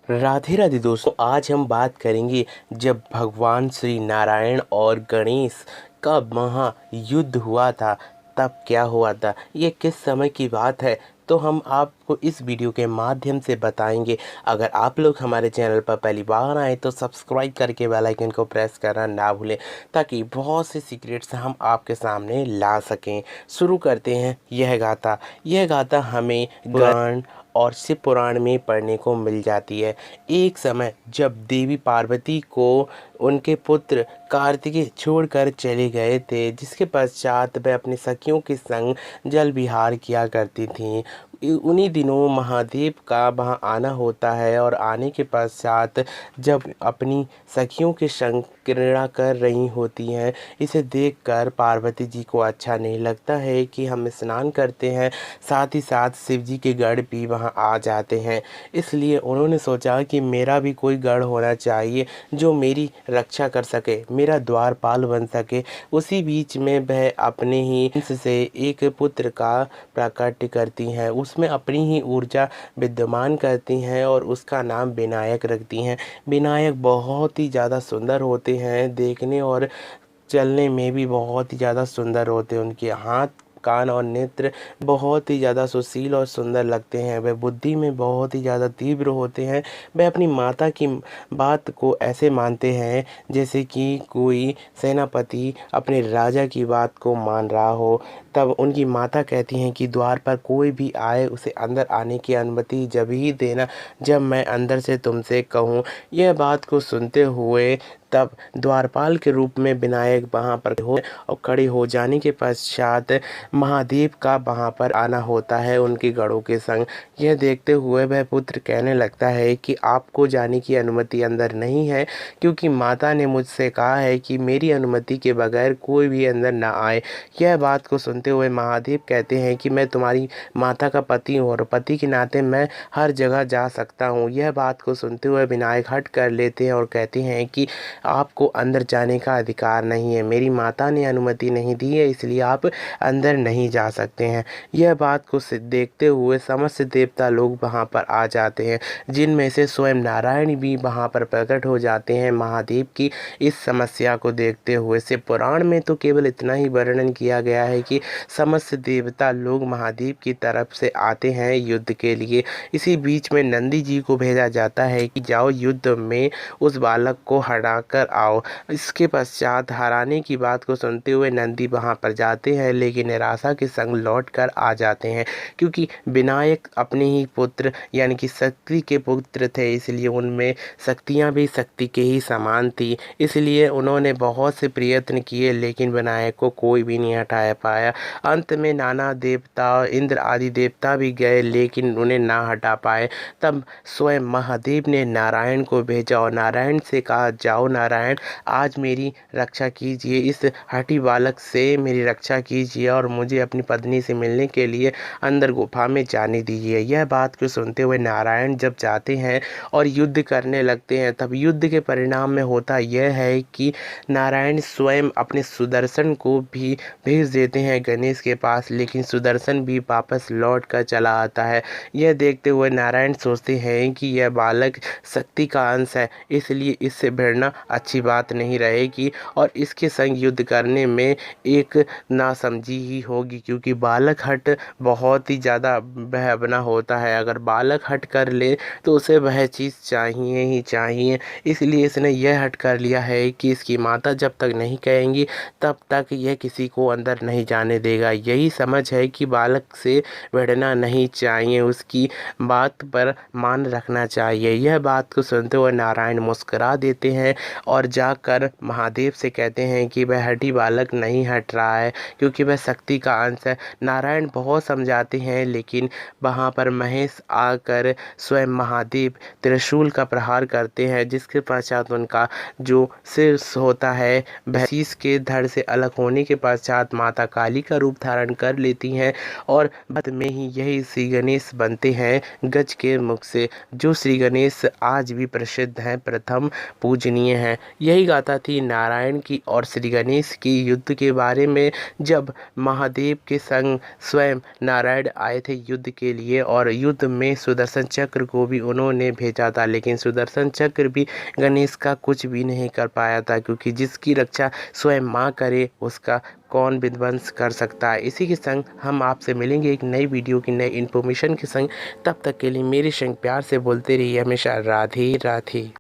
राधे राधे दोस्तों, आज हम बात करेंगे जब भगवान श्री नारायण और गणेश का महायुद्ध हुआ था तब क्या हुआ था, ये किस समय की बात है। तो हम आपको इस वीडियो के माध्यम से बताएंगे। अगर आप लोग हमारे चैनल पर पहली बार आए तो सब्सक्राइब करके बेल आइकन को प्रेस करना ना भूलें, ताकि बहुत से सीक्रेट्स हम आपके सामने ला सकें। शुरू करते हैं। यह गाथा हमें पुराण और शिव पुराण में पढ़ने को मिल जाती है। एक समय जब देवी पार्वती को उनके पुत्र कार्तिकेय छोड़कर चले गए थे, जिसके पश्चात वे अपनी सखियों के संग जल विहार किया करती थीं। उन्हीं दिनों महादेव का वहाँ आना होता है और आने के पश्चात जब अपनी सखियों के संग क्रीड़ा कर रही होती हैं, इसे देखकर पार्वती जी को अच्छा नहीं लगता है कि हम स्नान करते हैं। साथ ही साथ शिव जी के गढ़ भी वहाँ आ जाते हैं। इसलिए उन्होंने सोचा कि मेरा भी कोई गढ़ होना चाहिए जो मेरी रक्षा कर सके, मेरा द्वारपाल बन सके। उसी बीच में वह अपने ही वंश से एक पुत्र का प्राकट्य करती हैं, उसमें अपनी ही ऊर्जा विद्यमान करती हैं और उसका नाम विनायक रखती हैं। विनायक बहुत ही ज़्यादा सुंदर होते हैं देखने, और चलने में भी बहुत ही ज़्यादा सुंदर होते हैं। उनके हाथ, कान और नेत्र बहुत ही ज़्यादा सुशील और सुंदर लगते हैं। वे बुद्धि में बहुत ही ज़्यादा तीव्र होते हैं। वे अपनी माता की बात को ऐसे मानते हैं जैसे कि कोई सेनापति अपने राजा की बात को मान रहा हो। तब उनकी माता कहती हैं कि द्वार पर कोई भी आए उसे अंदर आने की अनुमति जब ही देना जब मैं अंदर से तुमसे कहूँ। यह बात को सुनते हुए तब द्वारपाल के रूप में विनायक वहाँ पर हो और खड़े हो जाने के पश्चात महादेव का वहाँ पर आना होता है उनके गढ़ों के संग। यह देखते हुए वह पुत्र कहने लगता है कि आपको जाने की अनुमति अंदर नहीं है, क्योंकि माता ने मुझसे कहा है कि मेरी अनुमति के बगैर कोई भी अंदर ना आए। यह बात को सुनते हुए महादेव कहते हैं कि मैं तुम्हारी माता का पति हूँ और पति के नाते मैं हर जगह जा सकता हूँ। यह बात को सुनते हुए विनायक हट कर लेते हैं और कहते हैं कि आपको अंदर जाने का अधिकार नहीं है, मेरी माता ने अनुमति नहीं दी है, इसलिए आप अंदर नहीं जा सकते हैं। यह बात को देखते हुए समस्त देवता लोग वहाँ पर आ जाते हैं, जिनमें से स्वयं नारायण भी वहाँ पर प्रकट हो जाते हैं महादेव की इस समस्या को देखते हुए। शिव पुराण में तो केवल इतना ही वर्णन किया गया है कि समस्त देवता लोग महादेव की तरफ से आते हैं युद्ध के लिए। इसी बीच में नंदी जी को भेजा जाता है कि जाओ युद्ध में उस बालक को हरा कर आओ। इसके पश्चात हराने की बात को सुनते हुए नंदी वहां पर जाते हैं, लेकिन निराशा के संग लौट कर आ जाते हैं, क्योंकि विनायक अपने ही पुत्र यानी कि शक्ति के पुत्र थे, इसलिए उनमें शक्तियां भी शक्ति के ही समान थी। इसलिए उन्होंने बहुत से प्रयत्न किए, लेकिन विनायक को कोई भी नहीं हटा पाया। अंत में नाना देवता, इंद्र आदि देवता भी गए, लेकिन उन्हें ना हटा पाए। तब स्वयं महादेव ने नारायण को भेजा और नारायण से कहा, जाओ नारायण, आज मेरी रक्षा कीजिए, इस हठी बालक से मेरी रक्षा कीजिए और मुझे अपनी पत्नी से मिलने के लिए अंदर गुफा में जाने दीजिए। यह बात को सुनते हुए नारायण जब जाते हैं और युद्ध करने लगते हैं, तब युद्ध के परिणाम में होता यह है कि नारायण स्वयं अपने सुदर्शन को भी भेज देते हैं गणेश के पास, लेकिन सुदर्शन भी वापस लौट कर चला आता है। यह देखते हुए नारायण सोचते हैं कि यह बालक शक्ति का अंश है, इसलिए इससे भिड़ना अच्छी बात नहीं रहेगी और इसके संग युद्ध करने में एक नासमझी ही होगी, क्योंकि बालक हट बहुत ही ज़्यादा बहबना होता है। अगर बालक हट कर ले तो उसे वह चीज़ चाहिए ही चाहिए। इसलिए इसने यह हट कर लिया है कि इसकी माता जब तक नहीं कहेंगी तब तक यह किसी को अंदर नहीं जाने देगा। यही समझ है कि बालक से भिड़ना नहीं चाहिए, उसकी बात पर मान रखना चाहिए। यह बात को सुनते हुए नारायण मुस्कुरा देते हैं और जाकर महादेव से कहते हैं कि वह हठी बालक नहीं हट रहा है, क्योंकि वह शक्ति का अंश है। नारायण बहुत समझाते हैं, लेकिन वहाँ पर महेश आकर स्वयं महादेव त्रिशूल का प्रहार करते हैं, जिसके पश्चात उनका जो सिर होता है वह शीश के धड़ से अलग होने के पश्चात माता काली का रूप धारण कर लेती हैं और बाद में ही यही श्री गणेश बनते हैं गज के मुख से। जो श्री गणेश आज भी प्रसिद्ध हैं, प्रथम पूजनीय हैं। यही गाथा थी नारायण की और श्री गणेश की युद्ध के बारे में, जब महादेव के संग स्वयं नारायण आए थे युद्ध के लिए और युद्ध में सुदर्शन चक्र को भी उन्होंने भेजा था, लेकिन सुदर्शन चक्र भी गणेश का कुछ भी नहीं कर पाया था, क्योंकि जिसकी रक्षा स्वयं माँ करे उसका कौन विध्वंस कर सकता है। इसी के संग हम आपसे मिलेंगे एक नई वीडियो की नई इन्फॉर्मेशन के संग। तब तक के लिए मेरे संग प्यार से बोलते रहिए हमेशा राधे राधे।